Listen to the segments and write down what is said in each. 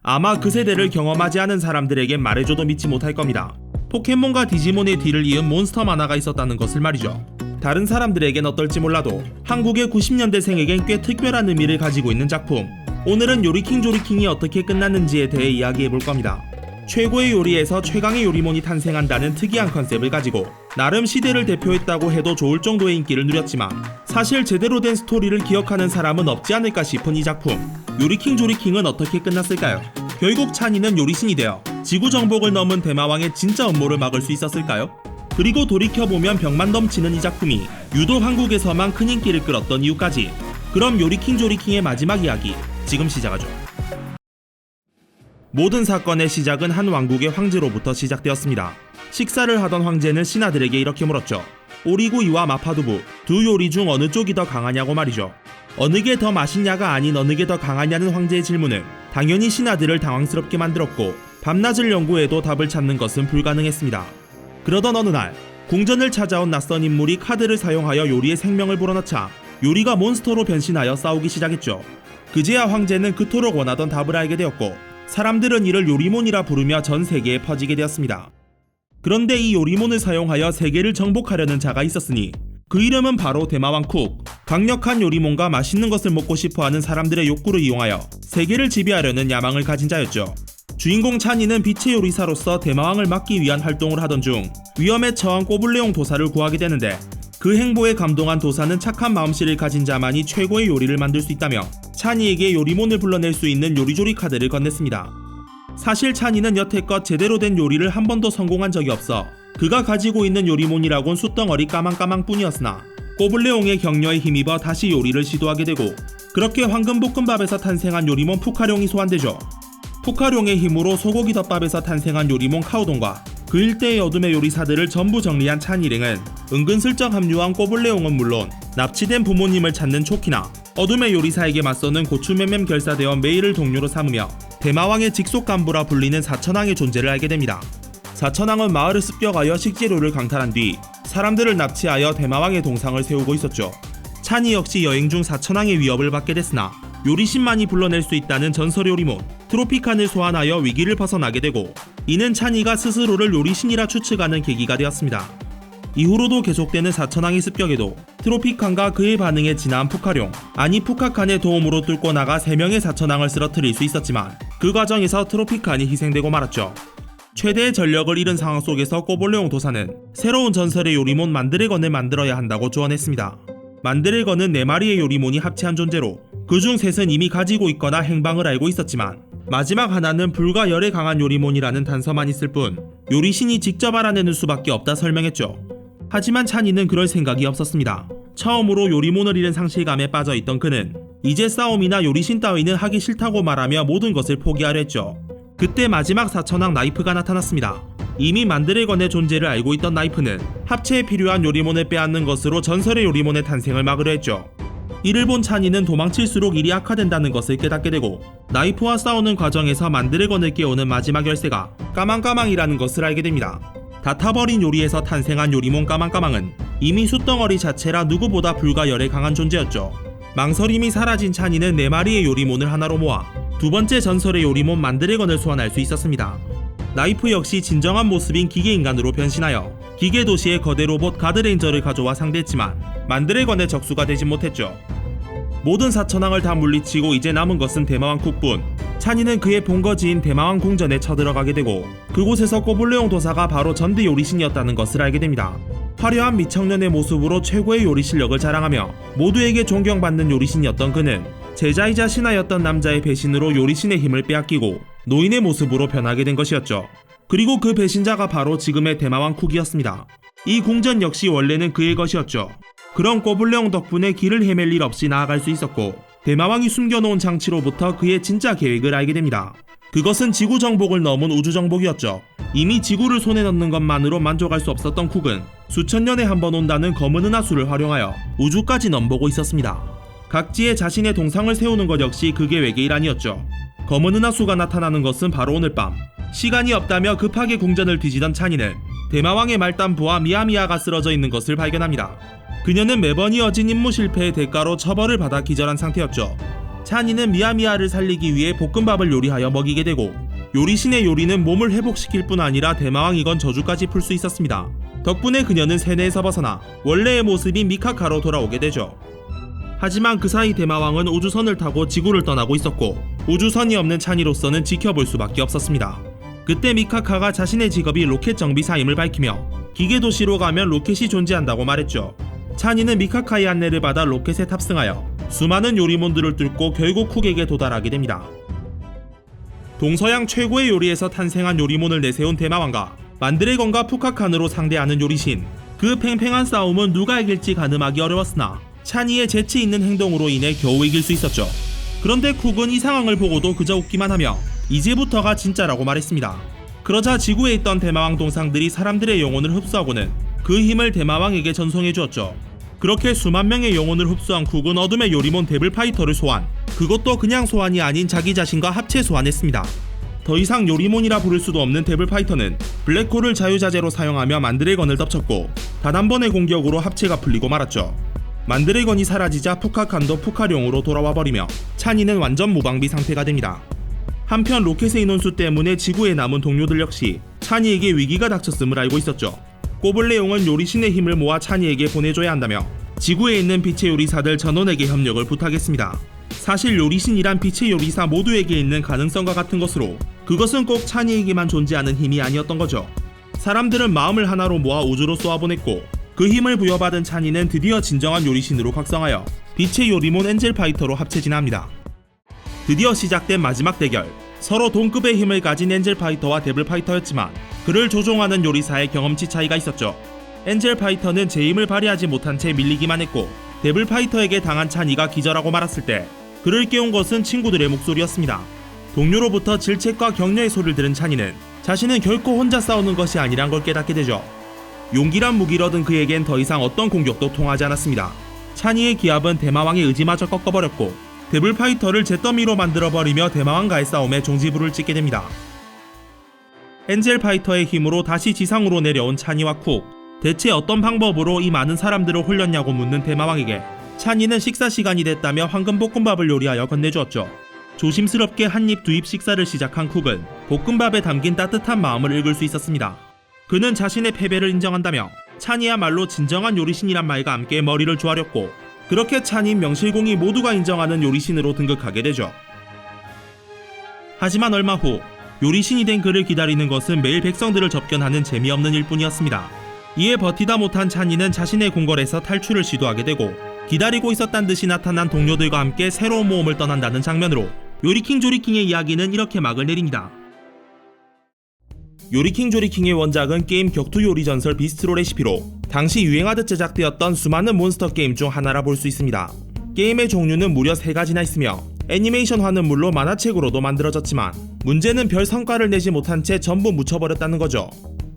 아마 그 세대를 경험하지 않은 사람들에겐 말해줘도 믿지 못할 겁니다. 포켓몬과 디지몬의 뒤를 이은 몬스터 만화가 있었다는 것을 말이죠. 다른 사람들에겐 어떨지 몰라도 한국의 90년대생에겐 꽤 특별한 의미를 가지고 있는 작품. 오늘은 요리킹 조리킹이 어떻게 끝났는지에 대해 이야기해볼 겁니다. 최고의 요리에서 최강의 요리몬이 탄생한다는 특이한 컨셉을 가지고 나름 시대를 대표했다고 해도 좋을 정도의 인기를 누렸지만 사실 제대로 된 스토리를 기억하는 사람은 없지 않을까 싶은 이 작품. 요리킹 조리킹은 어떻게 끝났을까요? 결국 찬이는 요리신이 되어 지구 정복을 넘은 대마왕의 진짜 음모를 막을 수 있었을까요? 그리고 돌이켜보면 병만 넘치는 이 작품이 유독 한국에서만 큰 인기를 끌었던 이유까지. 그럼 요리킹 조리킹의 마지막 이야기 지금 시작하죠. 모든 사건의 시작은 한 왕국의 황제로부터 시작되었습니다. 식사를 하던 황제는 신하들에게 이렇게 물었죠. 오리구이와 마파두부 두 요리 중 어느 쪽이 더 강하냐고 말이죠. 어느 게 더 맛있냐가 아닌 어느 게 더 강하냐는 황제의 질문은 당연히 신하들을 당황스럽게 만들었고 밤낮을 연구해도 답을 찾는 것은 불가능했습니다. 그러던 어느 날 궁전을 찾아온 낯선 인물이 카드를 사용하여 요리에 생명을 불어넣자 요리가 몬스터로 변신하여 싸우기 시작했죠. 그제야 황제는 그토록 원하던 답을 알게 되었고 사람들은 이를 요리몬이라 부르며 전 세계에 퍼지게 되었습니다. 그런데 이 요리몬을 사용하여 세계를 정복하려는 자가 있었으니 그 이름은 바로 대마왕 쿡. 강력한 요리몬과 맛있는 것을 먹고 싶어하는 사람들의 욕구를 이용하여 세계를 지배하려는 야망을 가진 자였죠. 주인공 찬이는 빛의 요리사로서 대마왕을 막기 위한 활동을 하던 중 위험에 처한 꼬블레옹 도사를 구하게 되는데 그 행보에 감동한 도사는 착한 마음씨를 가진 자만이 최고의 요리를 만들 수 있다며 찬이에게 요리몬을 불러낼 수 있는 요리조리 카드를 건넸습니다. 사실 찬이는 여태껏 제대로 된 요리를 한 번도 성공한 적이 없어 그가 가지고 있는 요리몬이라곤 숫덩어리 까망까망 뿐이었으나 꼬블레옹의 격려에 힘입어 다시 요리를 시도하게 되고 그렇게 황금볶음밥에서 탄생한 요리몬 푸카룡이 소환되죠. 푸카룡의 힘으로 소고기 덮밥에서 탄생한 요리몬 카오동과 그 일대의 어둠의 요리사들을 전부 정리한 찬이랭은 은근슬쩍 합류한 꼬블레옹은 물론 납치된 부모님을 찾는 초키나 어둠의 요리사에게 맞서는 고추맴맴 결사대원 메이를 동료로 삼으며 대마왕의 직속 간부라 불리는 사천왕의 존재를 알게 됩니다. 사천왕은 마을을 습격하여 식재료를 강탈한 뒤 사람들을 납치하여 대마왕의 동상을 세우고 있었죠. 찬이 역시 여행 중 사천왕의 위협을 받게 됐으나 요리신만이 불러낼 수 있다는 전설 요리몬 트로피칸을 소환하여 위기를 벗어나게 되고 이는 찬이가 스스로를 요리신이라 추측하는 계기가 되었습니다. 이후로도 계속되는 사천왕의 습격에도 트로피칸과 그의 반응에 진화한 푸카룡 푸카칸의 도움으로 뚫고 나가 3명의 사천왕을 쓰러뜨릴 수 있었지만 그 과정에서 트로피칸이 희생되고 말았죠. 최대의 전력을 잃은 상황 속에서 꼬블레옹 도사는 새로운 전설의 요리몬 만드래건을 만들어야 한다고 조언했습니다. 만드래건은 4마리의 요리몬이 합체한 존재로 그중 3은 이미 가지고 있거나 행방을 알고 있었지만 마지막 하나는 불과 열에 강한 요리몬이라는 단서만 있을 뿐 요리신이 직접 알아내는 수밖에 없다 설명했죠. 하지만 찬이는 그럴 생각이 없었습니다. 처음으로 요리몬을 잃은 상실감에 빠져있던 그는 이제 싸움이나 요리신 따위는 하기 싫다고 말하며 모든 것을 포기하려 했죠. 그때 마지막 사천왕 나이프가 나타났습니다. 이미 만드래건의 존재를 알고 있던 나이프는 합체에 필요한 요리몬을 빼앗는 것으로 전설의 요리몬의 탄생을 막으려 했죠. 이를 본 찬이는 도망칠수록 일이 악화된다는 것을 깨닫게 되고 나이프와 싸우는 과정에서 만드래건을 깨우는 마지막 열쇠가 까망까망이라는 것을 알게 됩니다. 다 타버린 요리에서 탄생한 요리몬 까망까망은 이미 숫덩어리 자체라 누구보다 불과 열에 강한 존재였죠. 망설임이 사라진 찬이는 4마리의 요리몬을 하나로 모아 두 번째 전설의 요리몬 만드래건을 소환할 수 있었습니다. 나이프 역시 진정한 모습인 기계인간으로 변신하여 기계도시의 거대 로봇 가드레인저를 가져와 상대했지만 만드래건의 적수가 되진 못했죠. 모든 사천왕을 다 물리치고 이제 남은 것은 대마왕 쿡뿐. 찬이는 그의 본거지인 대마왕 궁전에 쳐들어가게 되고 그곳에서 꼬블레옹 도사가 바로 전대 요리신이었다는 것을 알게 됩니다. 화려한 미청년의 모습으로 최고의 요리 실력을 자랑하며 모두에게 존경받는 요리신이었던 그는 제자이자 신하였던 남자의 배신으로 요리신의 힘을 빼앗기고 노인의 모습으로 변하게 된 것이었죠. 그리고 그 배신자가 바로 지금의 대마왕 쿡이었습니다. 이 궁전 역시 원래는 그의 것이었죠. 그런 꼬블레옹 덕분에 길을 헤맬 일 없이 나아갈 수 있었고 대마왕이 숨겨놓은 장치로부터 그의 진짜 계획을 알게 됩니다. 그것은 지구 정복을 넘은 우주 정복이었죠. 이미 지구를 손에 넣는 것만으로 만족할 수 없었던 쿡은 수천 년에 한 번 온다는 검은 은하수를 활용하여 우주까지 넘보고 있었습니다. 각지에 자신의 동상을 세우는 것 역시 그 계획의 일환이었죠. 검은 은하수가 나타나는 것은 바로 오늘 밤. 시간이 없다며 급하게 궁전을 뒤지던 찬이는 대마왕의 말단부와 미야미야가 쓰러져 있는 것을 발견합니다. 그녀는 매번 이어진 임무 실패의 대가로 처벌을 받아 기절한 상태였죠. 찬이는 미야미야를 살리기 위해 볶음밥을 요리하여 먹이게 되고, 요리신의 요리는 몸을 회복시킬 뿐 아니라 대마왕이건 저주까지 풀 수 있었습니다. 덕분에 그녀는 세뇌에서 벗어나 원래의 모습인 미카카로 돌아오게 되죠. 하지만 그 사이 대마왕은 우주선을 타고 지구를 떠나고 있었고, 우주선이 없는 찬이로서는 지켜볼 수밖에 없었습니다. 그때 미카카가 자신의 직업이 로켓 정비사임을 밝히며 기계도시로 가면 로켓이 존재한다고 말했죠. 찬이는 미카카의 안내를 받아 로켓에 탑승하여 수많은 요리몬들을 뚫고 결국 쿡에게 도달하게 됩니다. 동서양 최고의 요리에서 탄생한 요리몬을 내세운 대마왕과 만드래건과 푸카칸으로 상대하는 요리신. 그 팽팽한 싸움은 누가 이길지 가늠하기 어려웠으나 찬이의 재치 있는 행동으로 인해 겨우 이길 수 있었죠. 그런데 쿡은 이 상황을 보고도 그저 웃기만 하며 이제부터가 진짜라고 말했습니다. 그러자 지구에 있던 대마왕 동상들이 사람들의 영혼을 흡수하고는 그 힘을 대마왕에게 전송해 주었죠. 그렇게 수만 명의 영혼을 흡수한 쿡은 어둠의 요리몬 데블파이터를 소환, 그것도 그냥 소환이 아닌 자기 자신과 합체 소환했습니다. 더 이상 요리몬이라 부를 수도 없는 데블파이터는 블랙홀을 자유자재로 사용하며 만드래건을 덮쳤고, 단 한 번의 공격으로 합체가 풀리고 말았죠. 만드래건이 사라지자 푸카칸도 푸카룡으로 돌아와 버리며 찬이는 완전 무방비 상태가 됩니다. 한편 로켓의 인원수 때문에 지구에 남은 동료들 역시 찬이에게 위기가 닥쳤음을 알고 있었죠. 꼬블레용은 요리신의 힘을 모아 찬이에게 보내줘야 한다며 지구에 있는 빛의 요리사들 전원에게 협력을 부탁했습니다. 사실 요리신이란 빛의 요리사 모두에게 있는 가능성과 같은 것으로, 그것은 꼭 찬이에게만 존재하는 힘이 아니었던 거죠. 사람들은 마음을 하나로 모아 우주로 쏘아보냈고, 그 힘을 부여받은 찬이는 드디어 진정한 요리신으로 각성하여 빛의 요리몬 엔젤파이터로 합체 진화합니다. 드디어 시작된 마지막 대결. 서로 동급의 힘을 가진 엔젤파이터와 데블파이터였지만 그를 조종하는 요리사의 경험치 차이가 있었죠. 엔젤파이터는 제 힘을 발휘하지 못한 채 밀리기만 했고, 데블파이터에게 당한 찬이가 기절하고 말았을 때 그를 깨운 것은 친구들의 목소리였습니다. 동료로부터 질책과 격려의 소리를 들은 찬이는 자신은 결코 혼자 싸우는 것이 아니란 걸 깨닫게 되죠. 용기란 무기를 얻은 그에겐 더 이상 어떤 공격도 통하지 않았습니다. 찬이의 기합은 대마왕의 의지마저 꺾어버렸고, 데블파이터를 잿더미로 만들어버리며 대마왕과의 싸움에 종지부를 찍게 됩니다. 엔젤파이터의 힘으로 다시 지상으로 내려온 찬이와 쿡. 대체 어떤 방법으로 이 많은 사람들을 홀렸냐고 묻는 대마왕에게 찬이는 식사 시간이 됐다며 황금볶음밥을 요리하여 건네주었죠. 조심스럽게 한입 두입 식사를 시작한 쿡은 볶음밥에 담긴 따뜻한 마음을 읽을 수 있었습니다. 그는 자신의 패배를 인정한다며 찬이야말로 진정한 요리신이란 말과 함께 머리를 조아렸고, 그렇게 찬이 명실공히 모두가 인정하는 요리신으로 등극하게 되죠. 하지만 얼마 후 요리신이 된 그를 기다리는 것은 매일 백성들을 접견하는 재미없는 일뿐이었습니다. 이에 버티다 못한 찬이는 자신의 궁궐에서 탈출을 시도하게 되고, 기다리고 있었단 듯이 나타난 동료들과 함께 새로운 모험을 떠난다는 장면으로 요리킹 조리킹의 이야기는 이렇게 막을 내립니다. 요리킹 조리킹의 원작은 게임 격투 요리 전설 비스트로 레시피로 당시 유행하듯 제작되었던 수많은 몬스터 게임 중 하나라 볼 수 있습니다. 게임의 종류는 무려 3가지나 있으며 애니메이션화는 물론 만화책으로도 만들어졌지만 문제는 별 성과를 내지 못한 채 전부 묻혀버렸다는 거죠.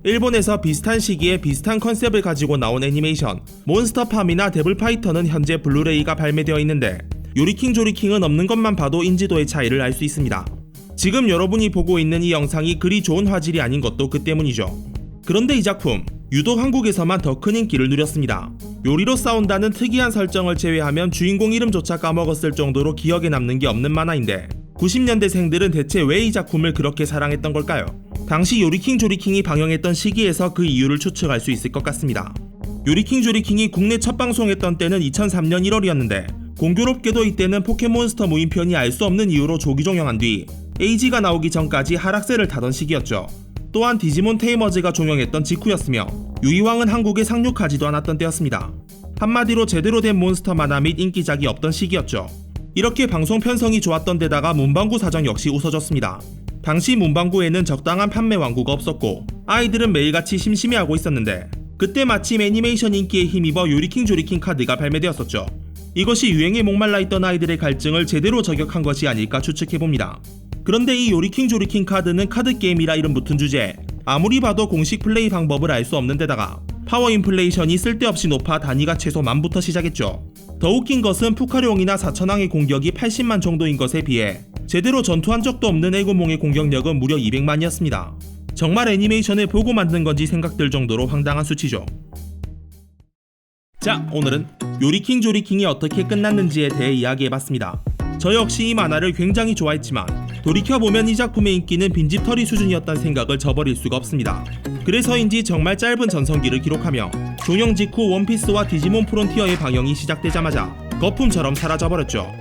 일본에서 비슷한 시기에 비슷한 컨셉을 가지고 나온 애니메이션 몬스터팜이나 데블파이터는 현재 블루레이가 발매되어 있는데, 요리킹 조리킹은 없는 것만 봐도 인지도의 차이를 알 수 있습니다. 지금 여러분이 보고 있는 이 영상이 그리 좋은 화질이 아닌 것도 그 때문이죠. 그런데 이 작품 유독 한국에서만 더 큰 인기를 누렸습니다. 요리로 싸운다는 특이한 설정을 제외하면 주인공 이름조차 까먹었을 정도로 기억에 남는 게 없는 만화인데, 90년대생들은 대체 왜 이 작품을 그렇게 사랑했던 걸까요? 당시 요리킹 조리킹이 방영했던 시기에서 그 이유를 추측할 수 있을 것 같습니다. 요리킹 조리킹이 국내 첫 방송했던 때는 2003년 1월이었는데 공교롭게도 이때는 포켓몬스터 무인편이 알 수 없는 이유로 조기 종영한 뒤 에이지가 나오기 전까지 하락세를 타던 시기였죠. 또한 디지몬 테이머즈가 종영했던 직후였으며 유이왕은 한국에 상륙하지도 않았던 때였습니다. 한마디로 제대로 된 몬스터 만화 및 인기작이 없던 시기였죠. 이렇게 방송 편성이 좋았던 데다가 문방구 사정 역시 웃어졌습니다. 당시 문방구에는 적당한 판매 완구가 없었고 아이들은 매일같이 심심해하고 있었는데, 그때 마침 애니메이션 인기에 힘입어 요리킹 조리킹 카드가 발매되었었죠. 이것이 유행에 목말라 있던 아이들의 갈증을 제대로 저격한 것이 아닐까 추측해봅니다. 그런데 이 요리킹 조리킹 카드는 카드게임이라 이름 붙은 주제에 아무리 봐도 공식 플레이 방법을 알 수 없는 데다가 파워 인플레이션이 쓸데없이 높아 단위가 최소 10,000부터 시작했죠. 더 웃긴 것은 푸카룡이나 사천왕의 공격이 80만 정도인 것에 비해 제대로 전투한 적도 없는 애구몽의 공격력은 무려 200만이었습니다. 정말 애니메이션을 보고 만든 건지 생각들 정도로 황당한 수치죠. 자, 오늘은 요리킹 조리킹이 어떻게 끝났는지에 대해 이야기해봤습니다. 저 역시 이 만화를 굉장히 좋아했지만 돌이켜보면 이 작품의 인기는 빈집털이 수준이었다는 생각을 저버릴 수가 없습니다. 그래서인지 정말 짧은 전성기를 기록하며 종영 직후 원피스와 디지몬 프론티어의 방영이 시작되자마자 거품처럼 사라져버렸죠.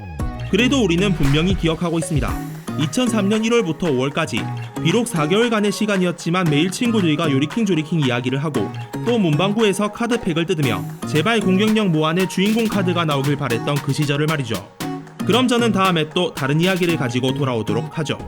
그래도 우리는 분명히 기억하고 있습니다. 2003년 1월부터 5월까지 비록 4개월간의 시간이었지만 매일 친구들과 요리킹 조리킹 이야기를 하고 또 문방구에서 카드팩을 뜯으며 제발 공격력 모안의 주인공 카드가 나오길 바랬던 그 시절을 말이죠. 그럼 저는 다음에 또 다른 이야기를 가지고 돌아오도록 하죠.